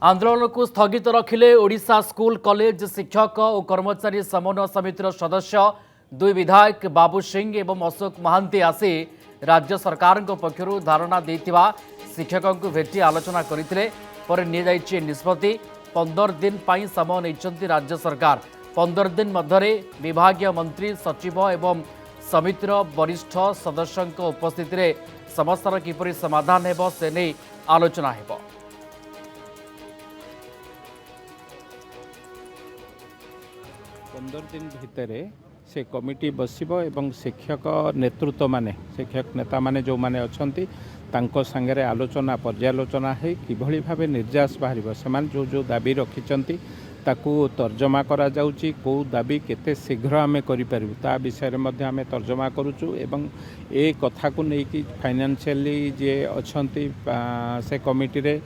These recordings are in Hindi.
आंदोलन को स्थगित रखिले ओडिशा स्कूल कॉलेज शिक्षक और कर्मचारी समन्वय समितिर सदस्य दुई विधायक बाबू सिंह एवं अशोक महांती आसी राज्य सरकार पक्षर धारणा देथिबा शिक्षकों को भेटी आलोचना करते निष्पत्ति 15 दिन पर समय नहीं राज्य सरकार 15 दिन मध्य विभागीय मंत्री सचिव एवं समितिर वरिष्ठ सदस्यों उपस्थित समस्यार किपरि समाधान हेब से नहीं आलोचना हेब। 15 दिन भितर से कमिटी बसिबो एवं शिक्षक नेतृत्व माने शिक्षक नेता माने जो माने अछंती तांको संगे आलोचना पर्यालोचना है किभली भावे निर्यास बाहर से जो जो दाबी रखिंट ताकू तर्जमा करा जाउची को दाबी केते शीघ्र आमे करि परिबु ता विषय मध्ये आमे तर्जमा करूचु एवं ए कथा को नै कि फाइनेंशियली जे अछंती से कमिटी रे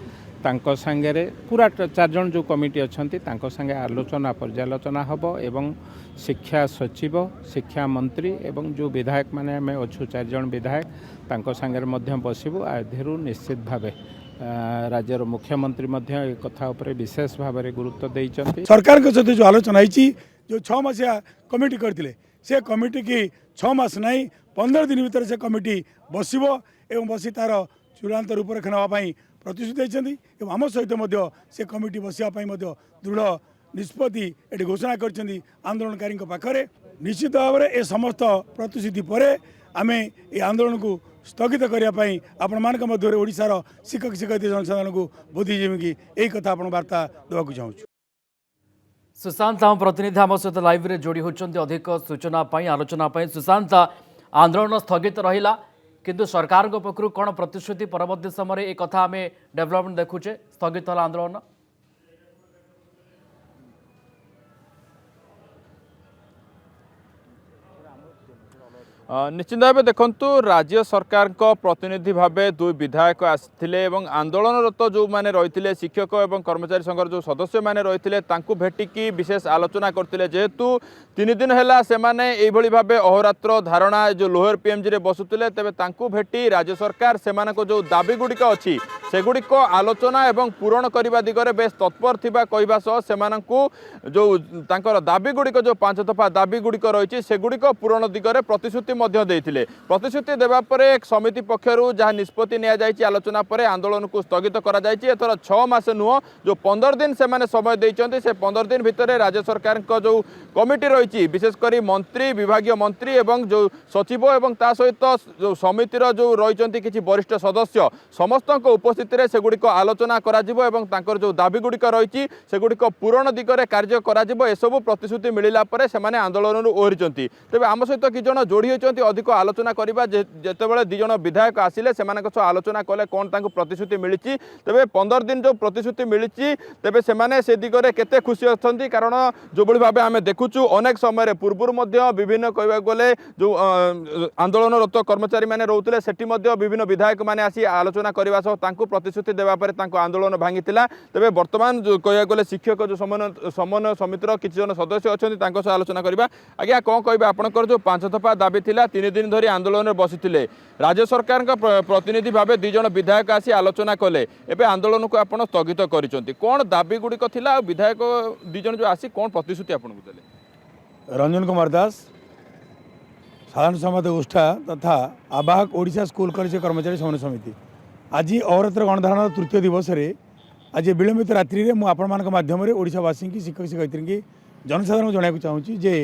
तांको संगे पूरा 4 जन जो कमिटी अछंती तांको संगे आलोचना पर्यालोचना हबो एवं शिक्षा सचिव शिक्षा मंत्री एवं जो विधायक माने आमे अछु 4 जन विधायक तांको संगे मध्ये बसिबु आधेरु निश्चित भावे राज्यर मुख्यमंत्री कथा विशेष भाव में गुरुत्व देइचंती। सरकार के सहित जो आलोचना है जो 6 मासिया कमिटी करते से कमिटी की 6 मास नहीं 15 दिन भीतर से कमिटी बसिबो एवं बसी तार चूड़ांत रूपरेखा नापी प्रतिश्रुति देते आम सहित से कमिटी बसापी दृढ़ निष्पत्ति ये घोषणा कर आंदोलनकारी पाखे निश्चित भाव में ए समस्त प्रतिश्रुति पर आम ये आंदोलन को स्थगित करने आपण मान मध्य ओडिशार शिक्षक शिक्षयित्री जनसाधारण को बुद्धिजीवी की यही कथा आप वार्ता देवाक चाहूँ। सुशांत आम प्रतिनिधि आम सहित लाइव रे जोड़ी होती अधिक सूचना आलोचना सुशांत आंदोलन स्थगित रहा किंतु सरकार पक्षर कौन प्रतिश्रुति परवर्ती समय एक कथा आम डेवलपमेंट देखुचे स्थगित है आंदोलन निश्चित भाव देखु राज्य सरकार प्रतिनिधि भाव दुई विधायक आसते आंदोलनरत जो मैंने रही शिक्षक और कर्मचारी संघर जो सदस्य मैंने रही भेटिकी विशेष आलोचना करते जेहेतु 3 दिन है से भाव अहोरात्र धारणा जो लोअर पीएमजी रे बसुले तेज भेटी राज्य सरकार से जो दाबी गुड़िक अच्छी सेगुड़िक आलोचना और पूरण करने दिगरे बेस तत्पर थिबा कहवा सह से जो दाबी गुड़िक जो 5 दफा दाबी गुड़िक रही सेगुड़िक पूरण दिगरे प्रतिश्रुति प्रतिश्रुति देवा एक समिति पक्षर जहाँ निष्पत्ति नि आलोचना पर आंदोलन को स्थगित एथर 6 मास नुह जो 15 दिन से समय देते से 15 दिन भितर राज्य सरकार जो कमिटी रही विशेषकर मंत्री विभागीय मंत्री एवं जो सचिव एवं ता सहित जो समितिर जो रही किसी वरिष्ठ सदस्य समस्त उपस्थित से गुड़िक आलोचना कर जो दाबी गुड़िक रही सेगुड़िक पूरण दिगरे कार्य करसबू प्रतिश्रुति मिलला से आंदोलन ओहरी तेज आम सहित कि जन जोड़ी होती अधिक आलोचना करवा जितेबाला 2 जन विधायक आसिले से आलोचना कले कौन प्रतिश्रुति मिली तेज 15 दिन जो प्रतिश्रुति मिली तेज से दिगरे केते खुशी अच्छा कारण जो भाव आम देखुचु अनेक समय पूर्व विभिन्न कहवा गले जो आंदोलनरत कर्मचारी मैंने रोते से विभिन्न विधायक मैंने आसी आलोचना करने सह प्रतिश्रुति देवापर आंदोलन भांगी तेज बर्तमान जो कहवा गले शिक्षक जो समन्वय समितिर किसी जन सदस्य अच्छा आलोचना करवा आज्ञा कौन कह आपंकर जो 5 दफा दाबी थिला 3 दिन धरी आंदोलन में बसीथिले राज्य सरकार प्रतिनिधि भाव 2 जन विधायक आसी आलोचना कले एवं आंदोलन को आप स्थगित करिसंती कौन दाबी गुड़िक थिला विधायक 2 जन जो आसी कौन प्रतिश्रुति आपको देले। रंजन कुमार दास साधारण सम्पादक उष्ठा तथा आवाहक ओडिशा स्कूल कॉलेज कर्मचारी समन्वय समिति आज अहोरात्र गणधारण तृतीय दिवस आज विलंबित रात्रि में मुझम ओडिशावासी की शिक्षक शिक्षयित्री की जनसाधारण जनाक चाहूँगी जे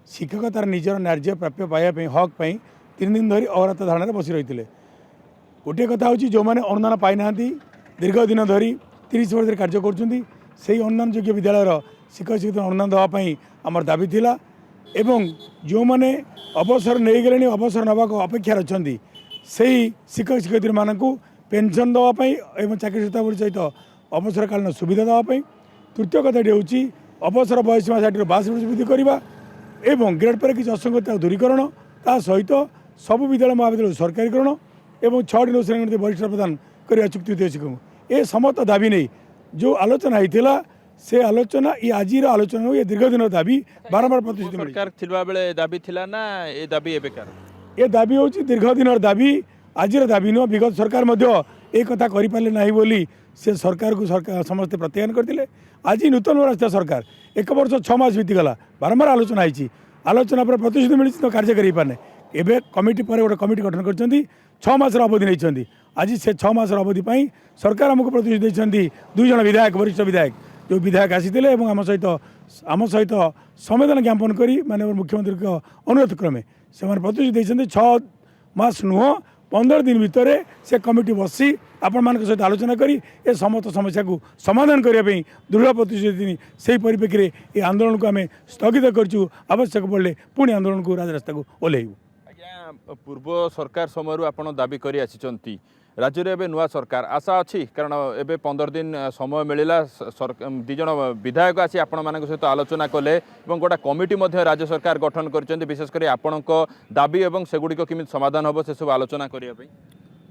शिक्षक तार निजर न्याय प्राप्य पाइबा हक पाई 3 दिन धरी अहोरात्र धारणा बसी रही गोटे कथा हूँ जो मैंने अनुदान पाई ना दीर्घ दिन धरी 30 वर्ष कार्य कर अनुदान योग्य विद्यालय शिक्षक शिक्षित अनुदान देवाई आमर दाबी थिला एवं जो मैंने अवसर नहीं गले अवसर नाक अपेक्षा अच्छा से शिक्षक शिक्षयित्री मानक पेनसन देवाई और चाकरी शतावली सहित अवसरकालीन सुविधा देवाई तृतीय कथाटी हूँ अवसर बयसीमा 62 वर्ष वृद्धि करवा एवं ग्रेड पर किसी असंगतता दूरीकरण ता सहित सबु विद्यालय महाविद्यालय सरकारीकरण एवं 6 श्रेणी वरिष्ठ प्रदान करने चुक्ति शिक्षक ये समस्त दाबी नहीं जो आलोचना होता से आलोचना ये आज आलोचना ये दीर्घ दिन दाबी बारंबार प्रतिश्रुति दाबी थिला ना ये दाबी एबेकार ये दाबी हूँ दीर्घ दिन दाबी आज दाबी नुह विगत सरकार एक कथा करें ना बोली से सरकार को सरकार समस्ते प्रत्याख्यान करते। आज नूतन राष्ट्रीय सरकार 1 वर्ष 6 मास बीतीगला बारंबार आलोचना होती आलोचना पर प्रतिश्रुति मिली तो कार्य कर पारे एवं कमिटी पर गोटे कमिटी गठन कर 6 मास अवधि नहीं आज से 6 मास अवधि सरकार आमको प्रतिश्रुति देते 2 जन विधायक वरिष्ठ विधायक जो विधायक आसी आम सहित संवेदना ज्ञापन कर माननीय मुख्यमंत्री को अनुरोध क्रमे से प्रतिश्रुति देते 6 मास नुह 15 दिन भितर से कमिटी बसी आपण मान सहित आलोचना करी ए समस्त समस्या को समाधान करने दृढ़ प्रतिश्रुति से परिप्रेक्षी में ये आंदोलन को आम स्थगित करूँ आवश्यक पड़े पुणी आंदोलन को राजरास्ता को ओह्लैबू। आज्ञा पूर्व सरकार समय आप दाबी कर आसी राज्य में नुआ सरकार आशा अच्छी कारण एवं 15 दिन समय मिलला 2 जन विधायक आसी आपण मान सहित आलोचना कले गोटे कमिटी राज्य सरकार गठन कर विशेषकर आपण दाबी और सेगुड़ी केमी समाधान हम से सब आलोचना करने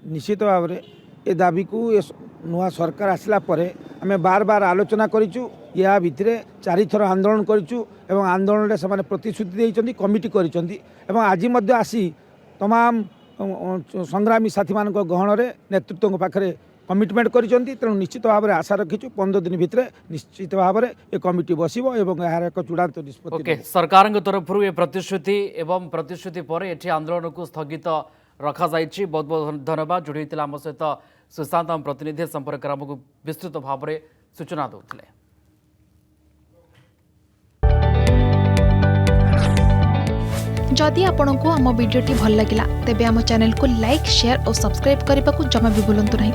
निश्चित भाव में ए दाबी को ये नुआ सरकार आसला परे आमे बार बार आलोचना करिचु या भितरे 4 थर आंदोलन करिचु एवं आंदोलन रे समाने प्रतिश्रुति देइचंदी कमिटी करिचंदी एवं आज मध्य आसी तमाम संग्रामी साथी मान गहन रे नेतृत्व पाखरे कमिटमेंट करिचंदी तेणु निश्चित भाव में आशा रखिचु 15 दिन भितरे निश्चित भाव में ये कमिटी बसिबो एवं यार एक चूड़ांत निष्पत्ति ओके सरकार तरफ ये प्रतिश्रुति एवं प्रतिश्रुति पर एठी आंदोलन को स्थगित रखा जाइछि। बहुत बहुत धन्यवाद जोड़ी आम सहित सुशांत आम प्रतिनिधि संपर्क आमको विस्तृत भाव में सूचना देउथिले। जदि आपंक आम भिडी भल लगा तेब आम चैनल को लाइक शेयर और सब्सक्राइब करने को जमा भी भूलु नहीं।